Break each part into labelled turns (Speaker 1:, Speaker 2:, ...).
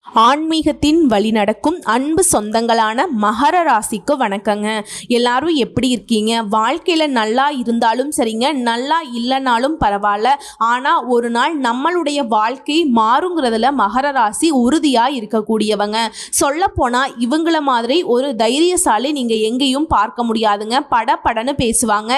Speaker 1: ஆன்மீகத்தின் வழி நடக்கும் அன்பு சொந்தங்களான மகர ராசிக்கு வணக்கங்க. எல்லாரும் எப்படி இருக்கீங்க? வாழ்க்கையில் நல்லா இருந்தாலும் சரிங்க, நல்லா இல்லைனாலும் பரவாயில்ல, ஆனால் ஒரு நாள் நம்மளுடைய வாழ்க்கை மாறுங்கிறதுல மகர ராசி உறுதியாக இருக்கக்கூடியவங்க. சொல்லப்போனால் இவங்கள மாதிரி ஒரு தைரியசாலி நீங்கள் எங்கேயும் பார்க்க முடியாதுங்க. படன்னு பேசுவாங்க.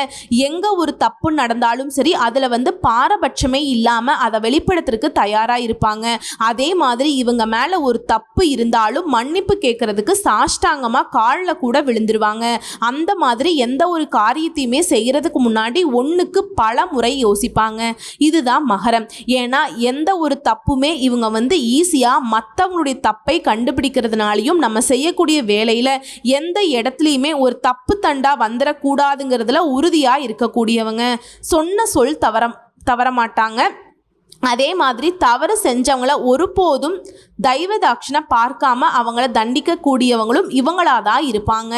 Speaker 1: எங்கே ஒரு தப்பு நடந்தாலும் சரி அதில் பாரபட்சமே இல்லாமல் அதை வெளிப்படுத்துறதுக்கு தயாராக இருப்பாங்க. அதே மாதிரி இவங்க மேலே ஒரு தப்பு இருந்தாலும் மன்னிப்பு கேட்கறதுக்கு சாஷ்டாங்கமா காலில் கூட விழுந்துருவாங்க. அந்த மாதிரி எந்த ஒரு காரியத்தையுமே செய்யறதுக்கு முன்னாடி ஒன்றுக்கு பல முறை யோசிப்பாங்க. இதுதான் மகரம். ஏன்னா எந்த ஒரு தப்புமே இவங்க ஈஸியாக மற்றவங்களுடைய தப்பை கண்டுபிடிக்கிறதுனாலையும் நம்ம செய்யக்கூடிய வேலையில் எந்த இடத்துலையுமே ஒரு தப்பு தண்டா வந்துடக்கூடாதுங்கிறதுல உறுதியாக இருக்கக்கூடியவங்க. சொன்ன சொல் தவற மாட்டாங்க. அதே மாதிரி தவறு செஞ்சவங்கள ஒருபோதும் தெய்வதாட்சணை பார்க்காம அவங்கள தண்டிக்கக்கூடியவங்களும் இவங்களாக தான் இருப்பாங்க.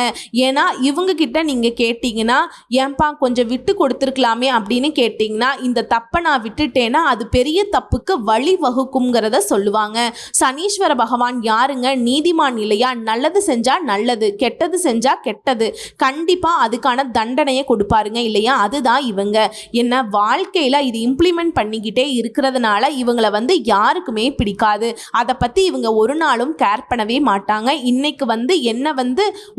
Speaker 1: ஏன்னா இவங்க கிட்ட நீங்கள் கேட்டிங்கன்னா, ஏன்பா கொஞ்சம் விட்டு கொடுத்துருக்கலாமே அப்படின்னு கேட்டிங்கன்னா, இந்த தப்பை நான் விட்டுட்டேன்னா அது பெரிய தப்புக்கு வழி வகுக்குங்கிறத சொல்லுவாங்க. சனீஸ்வர பகவான் யாருங்க? நீதிமான் இல்லையா? நல்லது செஞ்சால் நல்லது, கெட்டது செஞ்சால் கெட்டது, கண்டிப்பாக அதுக்கான தண்டனையை கொடுப்பாருங்க இல்லையா? அதுதான் இவங்க. என்ன வாழ்க்கையில் இது இம்ப்ளிமெண்ட் பண்ணிக்கிட்டே இருக்கிறதுனால இவங்களை யாருக்குமே பிடிக்காது. அதை பற்றி இவங்க ஒரு நாளும் கேர் பண்ணவே மாட்டாங்க. இன்னைக்கு என்ன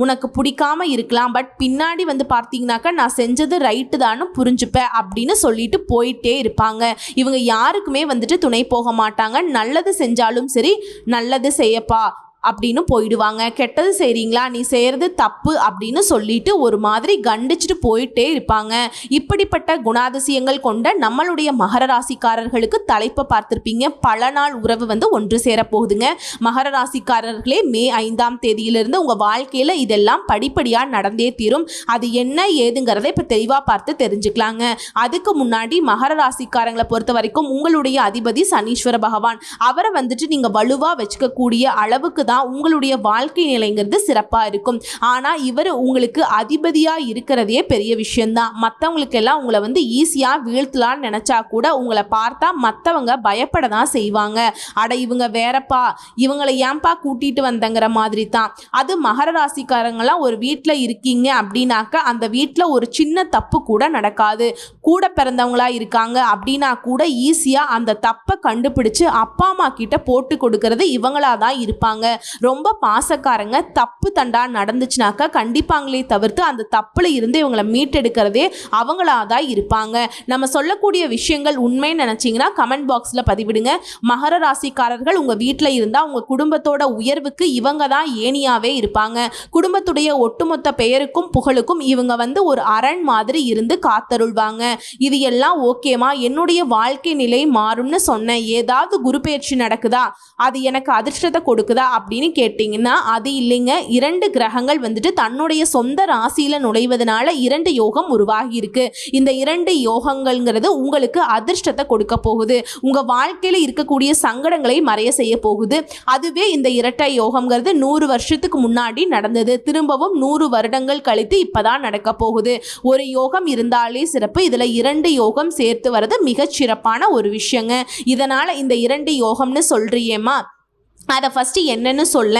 Speaker 1: உனக்கு பிடிக்காம இருக்கலாம், பட் பின்னாடி பார்த்தீங்கன்னாக்கா நான் செஞ்சது ரைட்டு தான்னு புரிஞ்சுப்பேன் அப்படின்னு சொல்லிட்டு போயிட்டே இருப்பாங்க. இவங்க யாருக்குமே துணை போக மாட்டாங்க. நல்லது செஞ்சாலும் சரி, நல்லது செய்யப்பா அப்படின்னு போயிடுவாங்க. கெட்டது செய்கிறீங்களா, நீ செய்கிறது தப்பு அப்படின்னு சொல்லிட்டு ஒரு மாதிரி கண்டிச்சுட்டு போயிட்டே இருப்பாங்க. இப்படிப்பட்ட குணாதிசயங்கள் கொண்ட நம்மளுடைய மகர ராசிக்காரர்களுக்கு தலைப்பை பார்த்துருப்பீங்க. பல நாள் உறவு ஒன்று சேரப்போகுதுங்க. மகர ராசிக்காரர்களே, மே 5ஆம் தேதியிலிருந்து உங்கள் வாழ்க்கையில் இதெல்லாம் படிப்படியாக நடந்தே தீரும். அது என்ன ஏதுங்கிறத இப்போ தெளிவாக பார்த்து தெரிஞ்சுக்கலாங்க. அதுக்கு முன்னாடி மகர ராசிக்காரங்களை பொறுத்த வரைக்கும் உங்களுடைய அதிபதி சனீஸ்வர பகவான், அவரை நீங்கள் வலுவாக வச்சுக்கக்கூடிய அளவுக்கு தான் உங்களுடைய வாழ்க்கை நிலைங்கிறது சிறப்பாக இருக்கும். ஆனால் இவர் உங்களுக்கு அதிபதியாக இருக்கிறதே பெரிய விஷயம்தான். மற்றவங்களுக்கெல்லாம் உங்களை ஈஸியாக வீழ்த்தலான்னு நினச்சா கூட உங்களை பார்த்தா மற்றவங்க பயப்பட தான் செய்வாங்க. அட இவங்க வேறப்பா, இவங்களை ஏன்பா கூட்டிகிட்டு வந்தங்கிற மாதிரி தான். அது மகர ராசிக்காரங்களாம் ஒரு வீட்டில் இருக்கீங்க அப்படின்னாக்க அந்த வீட்டில் ஒரு சின்ன தப்பு கூட நடக்காது. கூட பிறந்தவங்களா இருக்காங்க அப்படின்னா கூட ஈஸியாக அந்த தப்பை கண்டுபிடிச்சு அப்பா அம்மா கிட்ட போட்டு கொடுக்கறது இவங்களா தான் இருப்பாங்க. ரொம்ப பாசக்காரங்க. தப்பு தண்டா நடந்துச்சுனாக்கா கண்டிப்பாங்களே தவிர்த்து அந்த தப்புல இருந்து இவங்களை மீட்டெடுக்கிறதே அவங்களாதான் இருப்பாங்க. நம்ம சொல்லக்கூடிய விஷயங்கள் உண்மைன்னு நினைச்சீங்கன்னா கமெண்ட் பாக்ஸ்ல பதிவிடுங்க. மகர ராசிக்காரர்கள் உங்க வீட்டில் இருந்தால் உங்க குடும்பத்தோட உயர்வுக்கு இவங்க தான் ஏணியாவே இருப்பாங்க. குடும்பத்துடைய ஒட்டுமொத்த பெயருக்கும் புகழுக்கும் இவங்க ஒரு அரண் மாதிரி இருந்து காத்தருள்வாங்க. இது எல்லாம் ஓகேமா, என்னுடைய வாழ்க்கை நிலை மாறும்னு சொன்னேன், ஏதாவது குரு பெயர்ச்சி நடக்குதா, அது எனக்கு அதிர்ஷ்டத்தை கொடுக்குதா அப்படின்னு கேட்டிங்கன்னா அது இல்லைங்க. 2 கிரகங்கள் தன்னுடைய சொந்த ராசியில நுழைவதனால 2 யோகம் உருவாகி இருக்கு. இந்த 2 யோகங்கள்ங்கிறது உங்களுக்கு அதிர்ஷ்டத்தை கொடுக்க போகுது. உங்க வாழ்க்கையில இருக்கக்கூடிய சங்கடங்களை மறைய செய்ய போகுது. அதுவே இந்த இரட்டை யோகம்ங்கிறது 100 வருஷத்துக்கு முன்னாடி நடந்தது. திரும்பவும் 100 வருடங்கள் கழித்து இப்பதான் நடக்க போகுது. ஒரு யோகம் இருந்தாலே சிறப்பு, இதுல 2 யோகம் சேர்த்து வர்றது மிகச் சிறப்பான ஒரு விஷயங்க. இதனால இந்த 2 யோகம்னு சொல்றியேமா, அதை ஃபஸ்ட்டு என்னன்னு சொல்ல.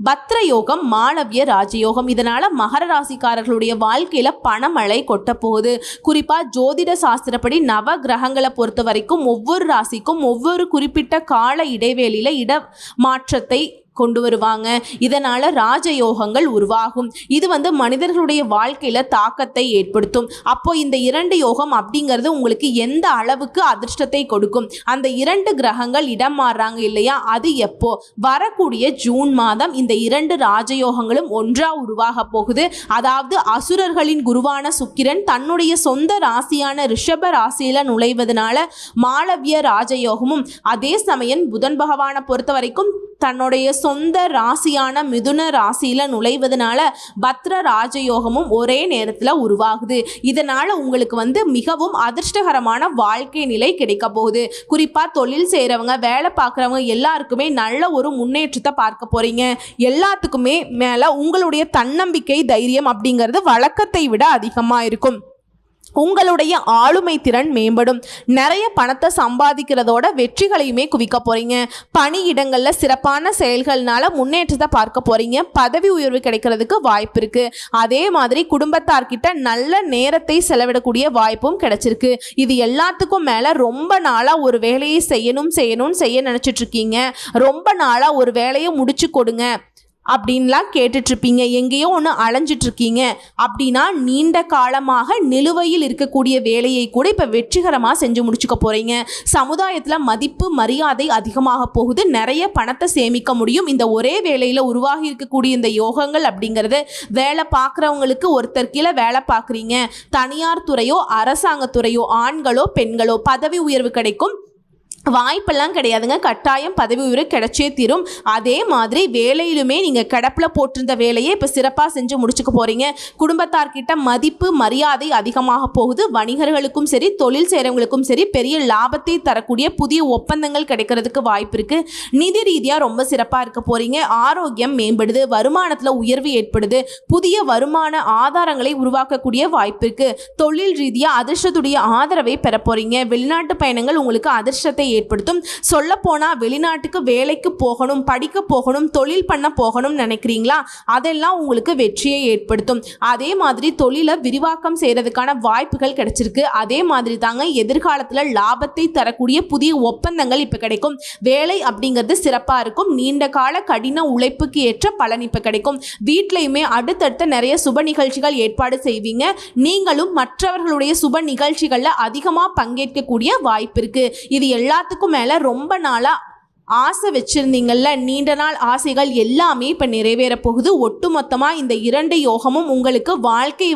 Speaker 1: பத்ர யோகம், மாளவிய ராஜயோகம். இதனால் மகர ராசிக்காரர்களுடைய வாழ்க்கையில் பணமழை கொட்ட போகுது. குறிப்பாக ஜோதிட சாஸ்திரப்படி நவ கிரகங்களை பொறுத்த வரைக்கும் ஒவ்வொரு ராசிக்கும் ஒவ்வொரு குறிப்பிட்ட கால இடைவேளையில் இடமாற்றத்தை கொண்டு வருவாங்க. இதனால் ராஜயோகங்கள் உருவாகும். இது மனிதர்களுடைய வாழ்க்கையில் தாக்கத்தை ஏற்படுத்தும். அப்போ இந்த 2 யோகம் அப்படிங்கிறது உங்களுக்கு எந்த அளவுக்கு அதிர்ஷ்டத்தை கொடுக்கும்? அந்த 2 கிரகங்கள் இடம் மாறுறாங்க இல்லையா, அது எப்போ? வரக்கூடிய ஜூன் மாதம் இந்த 2 ராஜயோகங்களும் ஒன்றா உருவாக போகுது. அதாவது அசுரர்களின் குருவான சுக்கிரன் தன்னுடைய சொந்த ராசியான ரிஷப ராசியில நுழைவதனால மாளவிய ராஜயோகமும், அதே சமயம் புதன் பகவானை பொறுத்த வரைக்கும் தன்னுடைய சொந்த ராசியான மிதுன ராசியில நுழைவதனால பத்ர ராஜயோகமும் ஒரே நேரத்தில் உருவாகுது. இதனால உங்களுக்கு மிகவும் அதிர்ஷ்டகரமான வாழ்க்கை நிலை கிடைக்க போகுது. குறிப்பா தொழில் செய்யறவங்க, வேலை பார்க்குறவங்க எல்லாருக்குமே நல்ல ஒரு முன்னேற்றத்தை பார்க்க போறீங்க. எல்லாத்துக்குமே மேல உங்களுடைய தன்னம்பிக்கை, தைரியம் அப்படிங்கிறது வழக்கத்தை விட அதிகமாக இருக்கும். உங்களுடைய ஆளுமை திறன் மேம்படும். நிறைய பணத்தை சம்பாதிக்கிறதோட வெற்றிகளையுமே குவிக்க போறீங்க. பணியிடங்களில் சிறப்பான செயல்கள்னால முன்னேற்றத்தை பார்க்க போறீங்க. பதவி உயர்வு கிடைக்கிறதுக்கு வாய்ப்பு இருக்கு. அதே மாதிரி குடும்பத்தார்கிட்ட நல்ல நேரத்தை செலவிடக்கூடிய வாய்ப்பும் கிடைச்சிருக்கு. இது எல்லாத்துக்கும் மேல ரொம்ப நாளா ஒரு வேலையை செய்ய நினைச்சிட்டு இருக்கீங்க. ரொம்ப நாளா ஒரு வேலையை முடிச்சு கொடுங்க அப்படின்லாம் கேட்டுட்ருப்பீங்க. எங்கேயோ ஒன்று அலைஞ்சிட்ருக்கீங்க அப்படின்னா நீண்ட காலமாக நிலுவையில் இருக்கக்கூடிய வேலையை கூட இப்போ வெற்றிகரமாக செஞ்சு முடிச்சுக்க போகிறீங்க. சமுதாயத்தில் மதிப்பு மரியாதை அதிகமாக போகுது. நிறைய பணத்தை சேமிக்க முடியும். இந்த ஒரே வேலையில் உருவாகி இருக்கக்கூடிய இந்த யோகங்கள் அப்படிங்கிறது வேலை பார்க்குறவங்களுக்கு ஒருத்தர் கீழே வேலை பார்க்குறீங்க. தனியார் துறையோ அரசாங்கத்துறையோ ஆண்களோ பெண்களோ பதவி உயர்வு கிடைக்கும். வாய்ப்பெல்லாம் கிடையாதுங்க. கட்டாயம் பதவி உயர்வு கிடைச்சே தீரும். அதே மாதிரி வேலையிலுமே நீங்கள் கிடப்பில் போட்டிருந்த வேலையை இப்போ சிறப்பாக செஞ்சு முடிச்சுக்க போகிறீங்க. குடும்பத்தார்கிட்ட மதிப்பு மரியாதை அதிகமாக போகுது. வணிகர்களுக்கும் சரி தொழில் செய்கிறவங்களுக்கும் சரி பெரிய லாபத்தை தரக்கூடிய புதிய ஒப்பந்தங்கள் கிடைக்கிறதுக்கு வாய்ப்பு இருக்குது. நிதி ரீதியாக ரொம்ப சிறப்பாக இருக்க போகிறீங்க. ஆரோக்கியம் மேம்படுது. வருமானத்தில் உயர்வு ஏற்படுது. புதிய வருமான ஆதாரங்களை உருவாக்கக்கூடிய வாய்ப்பு இருக்குது. தொழில் ரீதியாக அதிர்ஷ்டத்துடைய ஆதரவை பெற போகிறீங்க. வெளிநாட்டு பயணங்கள் உங்களுக்கு அதிர்ஷ்டத்தை ஏற்படுத்தும். சொல்ல போனா வெளிநாட்டுக்கு வேலைக்கு போகணும், படிக்க போகணும், தொழில் பண்ண போகணும் நினைக்கிறீங்களா? அதெல்லாம் உங்களுக்கு வெற்றியை ஏற்படுத்தும். அதே மாதிரி தொழிலை விரிவாக்கம் செய்யறதுக்கான வாய்ப்புகள் கிடைச்சிருக்கு. அதே மாதிரி தாங்க எதிர்காலத்தில் லாபத்தை தரக்கூடிய புதிய ஒப்பந்தங்கள் இப்போ கிடைக்கும். வேலை அப்படிங்கிறது சிறப்பாக இருக்கும். நீண்ட கால கடின உழைப்புக்கு ஏற்ற பலன் இப்போ கிடைக்கும். வீட்லையுமே அடுத்தடுத்த நிறைய சுப நிகழ்ச்சிகள் ஏற்பாடு செய்வீங்க. நீங்களும் மற்றவர்களுடைய சுப நிகழ்ச்சிகளில் அதிகமாக பங்கேற்கக்கூடிய வாய்ப்பு இருக்கு. இது எல்லாத்துக்கும் மேல ரொம்ப நாளா ஆசை வச்சிருந்தீங்கல்ல, நீண்ட நாள் ஆசைகள் எல்லாமே இப்போ நிறைவேற போகுது. ஒட்டுமொத்தமாக இந்த 2 யோகமும் உங்களுக்கு வாழ்க்கை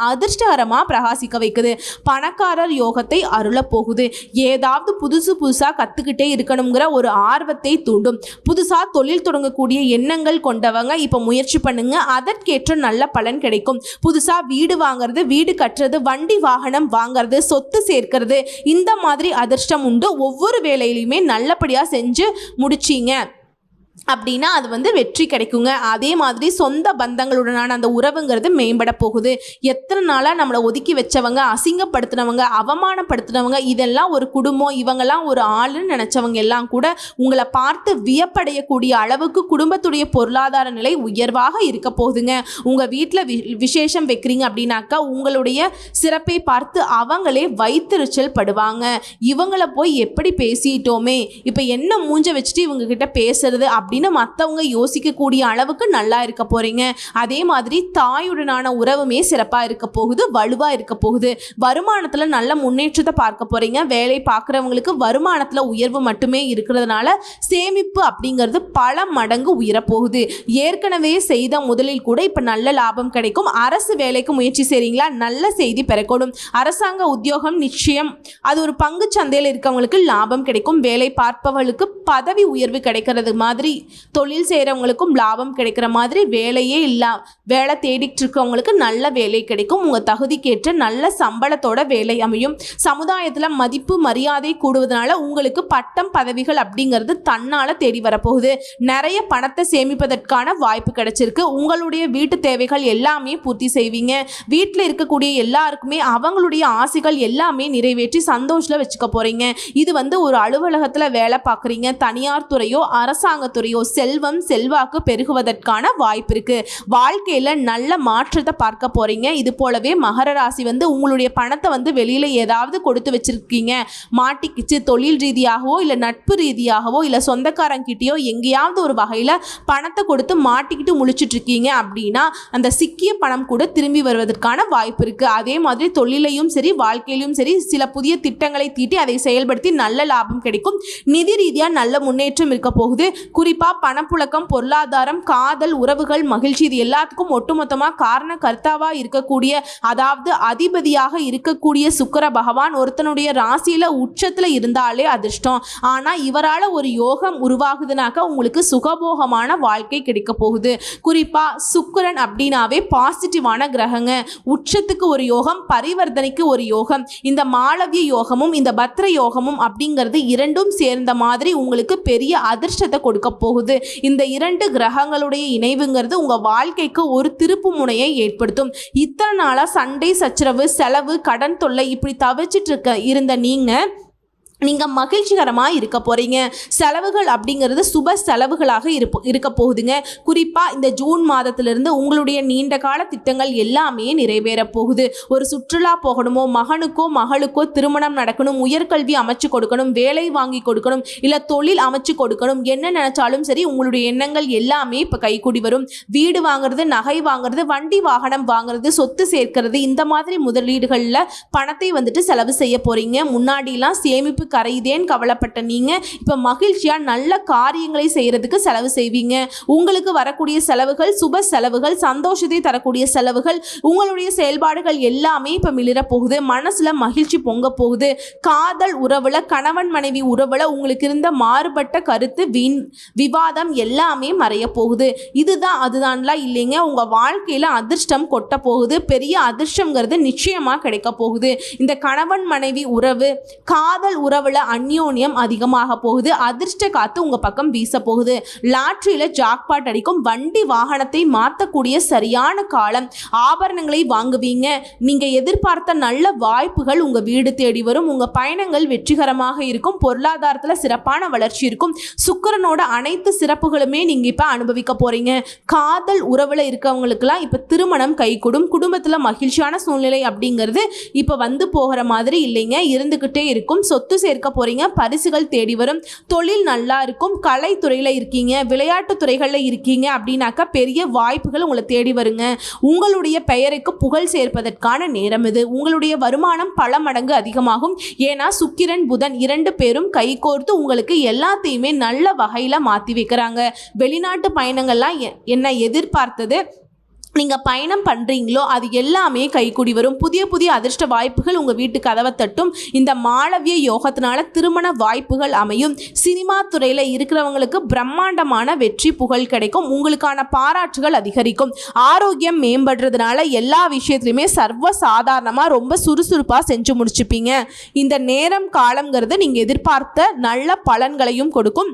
Speaker 1: அதிர்ஷ்டகரமாக பிரகாசிக்க வைக்குது. பணக்காரர் யோகத்தை அருள போகுது. ஏதாவது புதுசாக கற்றுக்கிட்டே இருக்கணுங்கிற ஒரு ஆர்வத்தை தூண்டும். புதுசாக தொழில் தொடங்கக்கூடிய எண்ணங்கள் கொண்டவங்க இப்போ முயற்சி பண்ணுங்க. அதற்கேற்ற நல்ல பலன் கிடைக்கும். புதுசாக வீடு வாங்கிறது, வீடு கட்டுறது, வண்டி வாகனம் வாங்கிறது, சொத்து சேர்க்கிறது, இந்த மாதிரி அதிர்ஷ்டம் உண்டு. ஒவ்வொரு வேலையிலையுமே நல்லபடியாக செஞ்சு முடிச்சிங்க அப்படின்னா அது வெற்றி கிடைக்குங்க. அதே மாதிரி சொந்த பந்தங்களுடனான அந்த உறவுங்கிறது மேம்பட போகுது. எத்தனை நாளாக நம்மளை ஒதுக்கி வச்சவங்க, அசிங்கப்படுத்தினவங்க, அவமானப்படுத்தினவங்க, இதெல்லாம் ஒரு குடும்பம், இவங்கெல்லாம் ஒரு ஆளுன்னு நினச்சவங்க எல்லாம் கூட உங்களை பார்த்து வியப்படையக்கூடிய அளவுக்கு குடும்பத்துடைய பொருளாதார நிலை உயர்வாக இருக்க போகுதுங்க. உங்கள் வீட்டில் விசேஷம் வைக்கிறீங்க அப்படின்னாக்கா உங்களுடைய சிறப்பை பார்த்து அவங்களே வைத்தறிச்சல் படுவாங்க. இவங்களை போய் எப்படி பேசிட்டோமே, இப்போ என்ன மூஞ்ச வச்சுட்டு இவங்க கிட்ட பேசுறது அப்படின்னு மற்றவங்க யோசிக்கக்கூடிய அளவுக்கு நல்லா இருக்க போறீங்க. அதே மாதிரி தாயுடனான உறவுமே சிறப்பாக இருக்க போகுது, வலுவாக இருக்க போகுது. வருமானத்தில் நல்ல முன்னேற்றத்தை பார்க்க போறீங்க. வேலை பார்க்குறவங்களுக்கு வருமானத்தில் உயர்வு மட்டுமே இருக்கிறதுனால சேமிப்பு அப்படிங்கிறது பல மடங்கு உயரப்போகுது. ஏற்கனவே செய்த முதலில் கூட இப்போ நல்ல லாபம் கிடைக்கும். அரசு வேலைக்கு முயற்சி செய்கிறீங்களா? நல்ல செய்தி பெறக்கூடும். அரசாங்க உத்தியோகம் நிச்சயம் அது ஒரு பங்கு சந்தையில் இருக்கவங்களுக்கு லாபம் கிடைக்கும். வேலை பார்ப்பவர்களுக்கு பதவி உயர்வு கிடைக்கிறது மாதிரி, தொழில் செய்கிறவங்களுக்கும் லாபம் கிடைக்கிற மாதிரி, வேலை தேடிட்டு இருக்கவங்களுக்கு நல்ல வேலை கிடைக்கும். உங்கள் தகுதிக்கேற்ற நல்ல சம்பளத்தோட வேலை அமையும். சமுதாயத்தில் மதிப்பு மரியாதை கூடுவதனால உங்களுக்கு பட்டம் பதவிகள் அப்படிங்கிறது தன்னால் தேடி வரப்போகுது. நிறைய பணத்தை சேமிப்பதற்கான வாய்ப்பு கிடைச்சிருக்கு. உங்களுடைய வீட்டு தேவைகள் எல்லாமே பூர்த்தி செய்வீங்க. வீட்டில் இருக்கக்கூடிய எல்லாருக்குமே அவங்களுடைய ஆசைகள் எல்லாமே நிறைவேற்றி சந்தோஷத்தில் வச்சுக்க போகிறீங்க. இது ஒரு அலுவலகத்தில் வேலை பார்க்குறீங்க, தனியார் துறையோ அரசாங்கத்துறையோ செல்வம் செல்வாக்கு பெருகுவதற்கான வாய்ப்பு இருக்கு. வாழ்க்கையில நல்ல மாற்றத்தை பார்க்க போறீங்க. இது போலவே மகர ராசி உங்களுடைய பணத்தை வெளியில ஏதாவது கொடுத்து வச்சிருக்கீங்க, மாட்டிக்கிச்சு, தொழில் ரீதியாகவோ இல்ல நட்பு ரீதியாகவோ இல்ல சொந்தக்காரங்கிட்டயோ எங்கேயாவது ஒரு வகையில பணத்தை கொடுத்து மாட்டிக்கிட்டு முழிச்சிட்டு இருக்கீங்க அப்படின்னா அந்த சிக்கிய பணம் கூட திரும்பி வருவதற்கான வாய்ப்பு இருக்கு. அதே மாதிரி தொழிலையும் சரி வாழ்க்கையிலும் சரி சில புதிய திட்டங்களை தீட்டி அதை செயல்படுத்தி நல்ல லாபம் கிடைக்கும். நிதி ரீதியா நல்ல முன்னேற்றம் இருக்க போகுது. குறிப்பா பணப்புழக்கம், பொருளாதாரம், காதல், உறவுகள், மகிழ்ச்சி, இது எல்லாத்துக்கும் ஒட்டுமொத்தமாக காரண கர்த்தாவா இருக்கக்கூடிய, அதாவது அதிபதியாக இருக்கக்கூடிய சுக்கிர பகவான் ஒருத்தனுடைய ராசியில உச்சத்துல இருந்தாலே அதிர்ஷ்டம். ஆனா இவரால் ஒரு யோகம் உருவாகுதுனாக்கா உங்களுக்கு சுகபோகமான வாழ்க்கை கிடைக்க போகுது. குறிப்பா சுக்கிரன் அப்படின்னாவே பாசிட்டிவான கிரகங்க. உச்சத்துக்கு ஒரு யோகம், பரிவர்த்தனைக்கு ஒரு யோகம். இந்த மாளவிய யோகமும் இந்த பத்ர யோகமும் அப்படிங்கிறது இரண்டும் சேர்ந்த மாதிரி உங்களுக்கு பெரிய அதிர்ஷ்டத்தை கொடுக்க போகுது. இந்த 2 கிரகங்களுடைய இணைவுங்கிறது உங்க வாழ்க்கைக்கு ஒரு திருப்பு முனையை ஏற்படுத்தும். இத்தனை நாளா சண்டை சச்சரவு, செலவு, கடன் தொல்லை இப்படி தவிச்சிட்டு இருந்த நீங்க மகிழ்ச்சிகரமா இருக்க போறீங்க. செலவுகள் அப்படிங்கிறது சுப செலவுகளாக இருக்க போகுதுங்க. குறிப்பா இந்த ஜூன் மாதத்திலிருந்து உங்களுடைய நீண்ட கால திட்டங்கள் எல்லாமே நிறைவேற போகுது. ஒரு சுற்றுலா போகணுமோ, மகனுக்கோ மகளுக்கோ திருமணம் நடக்கணும், உயர்கல்வி அமைச்சு கொடுக்கணும், வேலை வாங்கி கொடுக்கணும், இல்ல தொழில் அமைச்சு கொடுக்கணும், என்ன நினைச்சாலும் சரி உங்களுடைய எண்ணங்கள் எல்லாமே இப்ப கைகூடி வரும். வீடு வாங்குறது, நகை வாங்குறது, வண்டி வாகனம் வாங்குறது, சொத்து சேர்க்கிறது, இந்த மாதிரி முதலீடுகள்ல பணத்தை செலவு செய்ய போறீங்க. முன்னாடிலாம் சேமிப்பு கரையுதேன்னு கவலைப்பட்ட நீங்க இப்ப மகிழ்ச்சியா நல்ல காரியங்களை செய்யறதுக்கு செலவு செய்வீங்க. உங்களுக்கு வரக்கூடிய செலவுகள் சுப செலவுகள், சந்தோஷத்தை தரக்கூடிய செலவுகள், உங்களுடைய செயல்பாடுகள் எல்லாமே இப்ப மிளிர போகுது. மனசுல மகிழ்ச்சி பொங்க போகுது. காதல் உறவுல, கணவன் மனைவி உறவுல உங்களுக்கு இருந்த மாறுபட்ட கருத்து, விவாதம் எல்லாமே மறைய போகுது. இதுதான் அதுதான்லாம் இல்லைங்க. உங்க வாழ்க்கையில அதிர்ஷ்டம் கொட்ட போகுது. பெரிய அதிர்ஷ்டம்ங்கிறது நிச்சயமா கிடைக்க போகுது. இந்த கணவன் மனைவி உறவு, காதல் உறவுல அந்யோன்யம் அதிகமாக போகுது. அதிர்ஷ்ட காத்து உங்க பக்கம் வீச போகுது. லாட்டரியில ஜாக்பாட் அடிக்கும். வண்டி வாகனத்தை மாற்றக்கூடிய சரியான காலம். ஆபரணங்களை வாங்குவீங்க. நீங்க எதிர்பார்த்த நல்ல வாய்ப்புகள் உங்க வீடு தேடி வரும். உங்க பயணங்கள் வெற்றிகரமாக இருக்கும். பொருளாதாரத்துல சிறப்பான வளர்ச்சி இருக்கும். சுக்கிரனோட அனைத்து சிறப்புகளுமே நீங்க இப்ப அனுபவிக்க போறீங்க. காதல் உறவுல இருக்கவங்களுக்குலாம் இப்ப திருமணம் கைகூடும். குடும்பத்துல மகிழ்ச்சியான சூழ்நிலை அப்படிங்கிறது இப்ப போகிற மாதிரி இல்லைங்க, இருந்துகிட்டே இருக்கும். சொத்து சேர்க்க போறீங்க. பரிசுகள் தேடி வரும். தொழில் நல்லா இருக்கும். கலைத்துறையில இருக்கீங்க, விளையாட்டு துறைகள்ல இருக்கீங்க அப்படின்னாக்கா பெரிய வாய்ப்புகள் உங்களை தேடி வருங்க. உங்களுடைய பெயருக்கு புகழ் சேர்ப்பதற்கான நேரம் இது. உங்களுடைய வருமானம் பல மடங்கு அதிகமாகும். ஏன்னா சுக்கிரன் புதன் 2 பேரும் கைகோர்த்து உங்களுக்கு எல்லாத்தையுமே நல்ல வகையில மாத்தி வைக்கிறாங்க. வெளிநாட்டு பயணங்கள்லாம் என்ன எதிர்பார்த்தது நீங்கள் பயணம் பண்ணுறீங்களோ அது எல்லாமே கைக்கூடி வரும். புதிய புதிய அதிர்ஷ்ட வாய்ப்புகள் உங்கள் வீட்டு கதவை தட்டும். இந்த மாளவிய யோகத்தினால திருமண வாய்ப்புகள் அமையும். சினிமா துறையில் இருக்கிறவங்களுக்கு பிரம்மாண்டமான வெற்றி புகழ் கிடைக்கும். உங்களுக்கான பாராட்டுகள் அதிகரிக்கும். ஆரோக்கியம் மேம்படுறதுனால எல்லா விஷயத்துலையுமே சர்வ சாதாரணமாக ரொம்ப சுறுசுறுப்பாக செஞ்சு முடிச்சுப்பீங்க. இந்த நேரம் காலங்கிறது நீங்கள் எதிர்பார்த்த நல்ல பலன்களையும் கொடுக்கும்.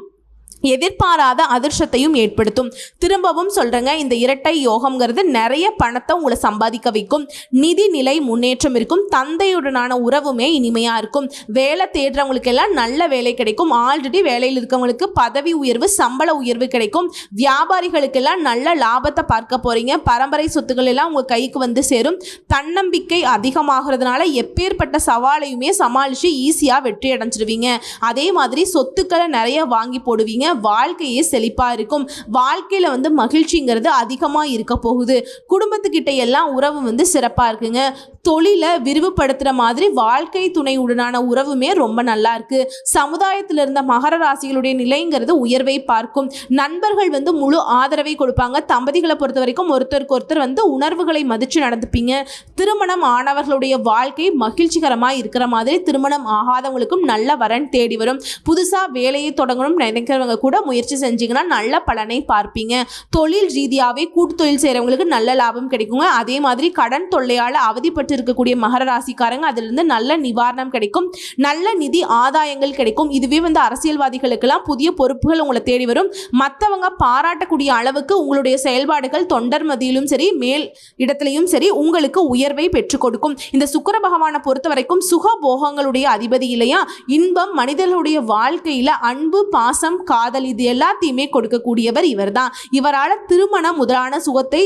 Speaker 1: எதிர்பாராத அதிர்ஷ்டத்தையும் ஏற்படுத்தும். திரும்பவும் சொல்றேங்க, இந்த இரட்டை யோகம்ங்கிறது நிறைய பணத்தை உங்களை சம்பாதிக்க வைக்கும். நிதி நிலை முன்னேற்றம் இருக்கும். தந்தையுடனான உறவுமே இனிமையா இருக்கும். வேலை தேடுறவங்களுக்கு எல்லாம் நல்ல வேலை கிடைக்கும். ஆல்ரெடி வேலையில் இருக்கவங்களுக்கு பதவி உயர்வு, சம்பள உயர்வு கிடைக்கும். வியாபாரிகளுக்கெல்லாம் நல்ல லாபத்தை பார்க்க போறீங்க. பரம்பரை சொத்துக்கள் எல்லாம் உங்க கைக்கு சேரும். தன்னம்பிக்கை அதிகமாகிறதுனால எப்பேற்பட்ட சவாலையுமே சமாளிச்சு ஈஸியா வெற்றி அடைஞ்சிருவீங்க. அதே மாதிரி சொத்துக்களை நிறைய வாங்கி போடுவீங்க. வாழ்க்கையே செழிப்பா இருக்கும். வாழ்க்கையில மகிழ்ச்சிங்கிறது அதிகமா இருக்க போகுது. குடும்பத்துக்கிட்ட எல்லாம் உறவு சிறப்பா இருக்குங்க. தொழிலை விரிவுபடுத்துற மாதிரி வாழ்க்கை துணையுடனான உறவுமே ரொம்ப நல்லா இருக்கு. சமுதாயத்தில் இருந்த மகர ராசிகளுடைய நிலைங்கிறது உயர்வை பார்க்கும். நண்பர்கள் முழு ஆதரவை கொடுப்பாங்க. தம்பதிகளை பொறுத்த வரைக்கும் ஒருத்தருக்கு ஒருத்தர் உணர்வுகளை மதிச்சு நடந்துப்பீங்க. திருமணம் ஆனவர்களுடைய வாழ்க்கை மகிழ்ச்சிகரமா இருக்கிற மாதிரி திருமணம் ஆகாதவங்களுக்கும் நல்ல வரன் தேடி வரும். புதுசா வேலையை தொடங்கணும் நினைக்கிறவங்க கூட முயற்சி செஞ்சீங்கன்னா நல்ல பலனை பார்ப்பீங்க. தொழில் ரீதியாவே கூட்டு தொழில் செய்யறவங்களுக்கு நல்ல லாபம் கிடைக்குங்க. அதே மாதிரி கடன் தொல்லையால அவதிப்பட்டு இருக்கக்கூடிய மகர ராசிக்காரங்க அதிலிருந்து நல்ல நிவாரணம் கிடைக்கும். நல்ல நிதி ஆதாயங்கள் கிடைக்கும். இதுவே அரசியல்வாதிகளுக்கெல்லாம் புதிய பொறுப்புகள் உங்களை தேடி வரும். மற்றவங்க பாராட்டக்கூடிய அளவுக்கு உங்களுடைய செயல்பாடுகள் தொண்டர் மத்தியிலும் சரி, மேல் இடத்திலையும் சரி உங்களுக்கு உயர்வை பெற்றுக் கொடுக்கும். இந்த சுக்கிர பகவானை பொறுத்த வரைக்கும் சுக போகங்களுடைய அதிபதி இல்லையா? இன்பம், மனிதர்களுடைய வாழ்க்கையில அன்பு, பாசம், காதல் இது எல்லாத்தையுமே கொடுக்கக்கூடியவர் இவர்தான். இவரால் திருமணம் முதலான சுகத்தை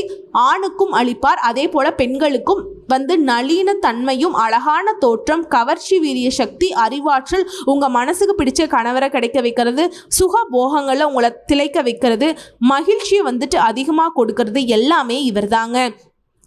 Speaker 1: ஆணுக்கும் அளிப்பார். அதே போல பெண்களுக்கும் நளின தன்மையும், அழகான தோற்றம், கவர்ச்சி, வீரிய சக்தி, அறிவாற்றல், உங்க மனசுக்கு பிடிச்ச கணவரை கிடைக்க வைக்கிறது, சுக போகங்களை உங்களை திளைக்க வைக்கிறது, மகிழ்ச்சியை அதிகமாக கொடுக்கறது எல்லாமே இவர்தாங்க.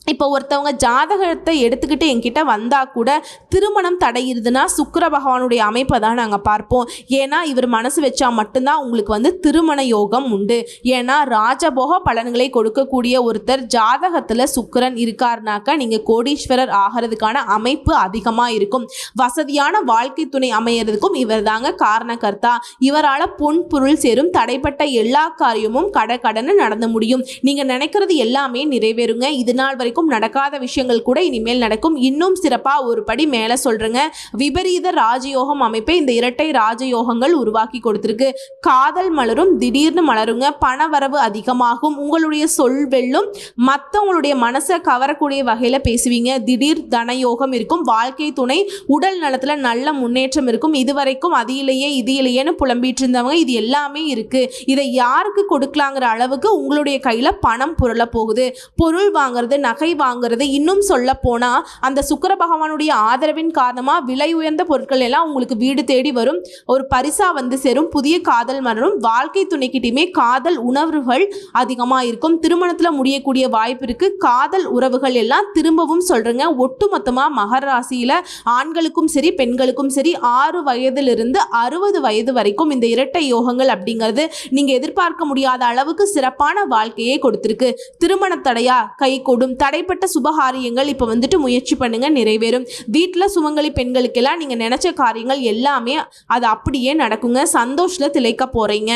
Speaker 1: இப்போ ஒருத்தவங்க ஜாதகத்தை எடுத்துக்கிட்டு என்கிட்ட வந்தால் கூட திருமணம் தடையிருதுன்னா சுக்கிர பகவானுடைய அமைப்பை தான் நாங்கள் பார்ப்போம். ஏன்னா இவர் மனசு வச்சா மட்டும்தான் உங்களுக்கு திருமண யோகம் உண்டு. ஏன்னா ராஜபோக பலன்களை கொடுக்கக்கூடிய ஒருத்தர் ஜாதகத்தில் சுக்கிரன் இருக்காருனாக்கா நீங்கள் கோடீஸ்வரர் ஆகிறதுக்கான அமைப்பு அதிகமாக இருக்கும். வசதியான வாழ்க்கை துணை அமையறதுக்கும் இவர் தாங்க காரணக்கர்த்தா. இவரால் பொன் பொருள் சேரும். தடைப்பட்ட எல்லா காரியமும் கடன்னு நடந்து முடியும். நீங்கள் நினைக்கிறது எல்லாமே நிறைவேறுங்க. இது நாள் வரைக்கும் நடக்காத விஷயங்கள் கூட இனிமேல் நடக்கும். இன்னும் சிறப்பாக ஒரு படி மேலே சொல்கிறேங்க, விபரீத ராஜயோகம் அமைப்பை இந்த இரட்டை ராஜயோகங்கள் உருவாக்கி கொடுத்துருக்கு. காதல் மலரும், திடீர்னு மலருங்க. பணவரவு அதிகமாகும், உங்களுடைய சொல் வெல்லும், மற்றவங்களுடைய மனசை கவரக்கூடிய வகையில் பேசுவீங்க. திடீர் தனயோகம் இருக்கும். வாழ்க்கை துணை உடல் நலத்தில் நல்ல முன்னேற்றம் இருக்கும். இதுவரைக்கும் அது இல்லையே இது இல்லையேன்னு புலம்பிட்டு இருந்தவங்க இது எல்லாமே இருக்கு. இதை யாருக்கு கொடுக்கலாங்கிற அளவுக்கு உங்களுடைய கையில் பணம் புரள போகுது. பொருள் வாங்குறது, நகை வாங்குறது, இன்னும் சொல்ல போனா அந்த சுக்கிர பகவானுடைய ஆதரவின் காரணமாக விலை உயர்ந்த பொருட்கள் எல்லாம் உங்களுக்கு வீடு தேடி வரும். ஒரு பரிசா வந்து சேரும். புதிய காதல் மலரும். வாழ்க்கை துணைக்கிட்டையுமே காதல் உணர்வுகள் அதிகமாக இருக்கும். திருமணத்தில் முடியக்கூடிய வாய்ப்பு இருக்கு. காதல் உறவுகள் எல்லாம் திரும்பவும் சொல்றேங்க, ஒட்டுமொத்தமாக மகர ராசியில ஆண்களுக்கும் சரி பெண்களுக்கும் சரி 6 வயதிலிருந்து 60 வயது வரைக்கும் இந்த இரட்டை யோகங்கள் அப்படிங்கிறது நீங்க எதிர்பார்க்க முடியாத அளவுக்கு சிறப்பான வாழ்க்கையை கொடுத்திருக்கு. திருமண தடையா கை கொடும். தடைப்பட்ட சுபகாரியங்கள் இப்ப வந்துட்டு முயற்சி பண்ணுங்க, நிறைவேறும். வீட்டில் சுமங்கலி பெண்களுக்கெல்லாம் நீங்க நினைச்ச காரியங்கள் எல்லாமே அது அப்படியே நடக்குங்க. சந்தோஷத்துல திளைக்க போறீங்க.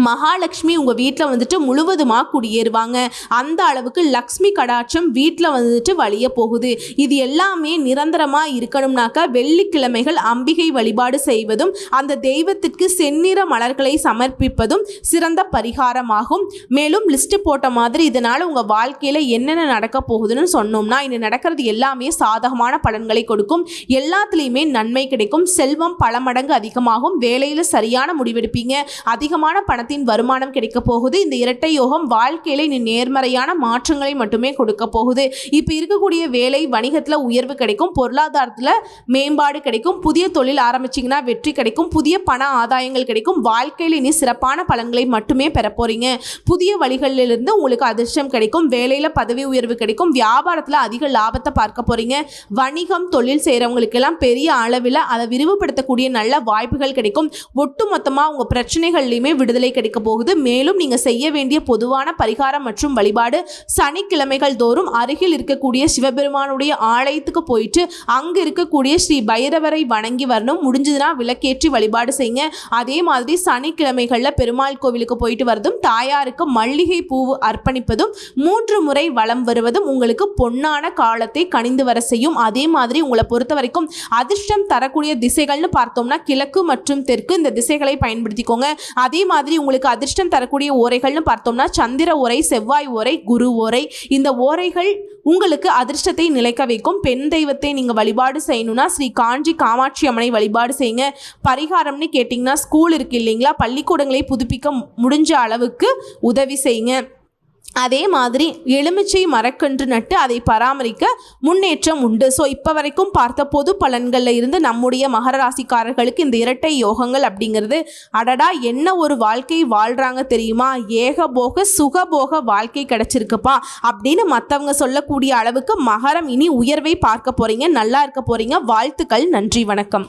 Speaker 1: மகாலட்சுமி உங்கள் வீட்டில் வந்துட்டு முழுவதுமாக குடியேறுவாங்க. அந்த அளவுக்கு லக்ஷ்மி கடாட்சம் வீட்டில் வந்துட்டு வழிய போகுது. இது எல்லாமே நிரந்தரமாக இருக்கணும்னாக்க வெள்ளிக்கிழமைகள் அம்பிகை வழிபாடு செய்வதும் அந்த தெய்வத்திற்கு செந்நிற மலர்களை சமர்ப்பிப்பதும் சிறந்த பரிகாரமாகும். மேலும் லிஸ்ட் போட்ட மாதிரி இதனால் உங்கள் வாழ்க்கையில் என்னென்ன நடக்க போகுதுன்னு சொன்னோம்னா இனி நடக்கிறது எல்லாமே சாதகமான பலன்களை கொடுக்கும். எல்லாத்துலேயுமே நன்மை கிடைக்கும். செல்வம் பல மடங்கு அதிகமாகும். வேலையில் சரியான முடிவெடுப்பீங்க. அதிகமான பணத்தின் வருமானம் கிடைக்க போகுது. இந்த இரட்டை யோகம் வாழ்க்கையில இனி நேர்மறையான மாற்றங்களை மட்டுமே கொடுக்க போகுது. இப்போ இருக்கக்கூடிய வேலை வணிகத்தில் உயர்வு கிடைக்கும். பொருளாதாரத்தில் மேம்பாடு கிடைக்கும். புதிய தொழில் ஆரம்பிச்சிங்கன்னா வெற்றி கிடைக்கும். புதிய பண ஆதாயங்கள் கிடைக்கும். வாழ்க்கையில் இனி சிறப்பான பலன்களை மட்டுமே பெற போறீங்க. புதிய வழிகளிலிருந்து உங்களுக்கு அதிர்ஷ்டம் கிடைக்கும். வேலையில் பதவி உயர்வு கிடைக்கும். வியாபாரத்தில் அதிக லாபத்தை பார்க்க போறீங்க. வணிகம் தொழில் செய்கிறவங்களுக்கெல்லாம் பெரிய அளவில் அதை விரிவுபடுத்தக்கூடிய நல்ல வாய்ப்புகள் கிடைக்கும். ஒட்டுமொத்தமாக உங்கள் பிரச்சனைகள்லையுமே விடுதலை கிடைக்க போகுது. மேலும் நீங்க செய்ய வேண்டிய பொதுவான பரிகாரம் மற்றும் வழிபாடு சனிக்கிழமைகள் தோறும் அருகில் இருக்கக்கூடிய சிவபெருமானுடைய ஆலயத்துக்கு போயிட்டு அங்க இருக்கக்கூடிய ஸ்ரீ பைரவரை வணங்கி வரணும். முடிஞ்சதுன்னா விளக்கேற்றி வழிபாடு செய்யுங்க. அதே மாதிரி சனிக்கிழமைகள்ல பெருமாள் கோவிலுக்கு போயிட்டு வரதும், தாயாருக்கு மல்லிகை பூவு அர்ப்பணிப்பதும், 3 முறை வலம் வருவதும் உங்களுக்கு பொன்னான காலத்தை கணிந்து வர செய்யும். அதே மாதிரி உங்களை பொறுத்த வரைக்கும் அதிர்ஷ்டம் தரக்கூடிய திசைகள்னு பார்த்தோம்னா கிழக்கு மற்றும் தெற்கு, இந்த திசைகளை பயன்படுத்திக்கோங்க. அதே மாதிரி உங்களுக்கு அதிர்ஷ்டம் தரக்கூடிய ஓரைகள்னு பார்த்தோம்னா சந்திர ஓரை, செவ்வாய் ஓரை, குரு ஓரை. இந்த ஓரைகள் உங்களுக்கு அதிர்ஷ்டத்தை நிலைக்க வைக்கும். பெண் தெய்வத்தை நீங்க வழிபாடு செய்யணும்னா ஸ்ரீ காஞ்சி காமாட்சி அம்மனை வழிபாடு செய்யுங்க. பரிகாரம்னு கேட்டிங்கன்னா ஸ்கூல் இருக்கு இல்லைங்களா, பள்ளிக்கூடங்களை புதுப்பிக்க முடிஞ்ச அளவுக்கு உதவி செய்யுங்க. அதே மாதிரி எலுமிச்சை மரக்கன்று நட்டு அதை பராமரிக்க முன்னேற்றம் உண்டு. ஸோ இப்போ வரைக்கும் பார்த்த பொது பலன்களில் இருந்து நம்முடைய மகர ராசிக்காரர்களுக்கு இந்த இரட்டை யோகங்கள் அப்படிங்கிறது அடடா என்ன ஒரு வாழ்க்கை வாழ்கிறாங்க தெரியுமா, ஏகபோக சுகபோக வாழ்க்கை கிடைச்சிருக்குப்பா அப்படின்னு மற்றவங்க சொல்லக்கூடிய அளவுக்கு மகரம் இனி உயர்வை பார்க்க போகிறீங்க, நல்லா இருக்க போகிறீங்க. வாழ்த்துக்கள். நன்றி, வணக்கம்.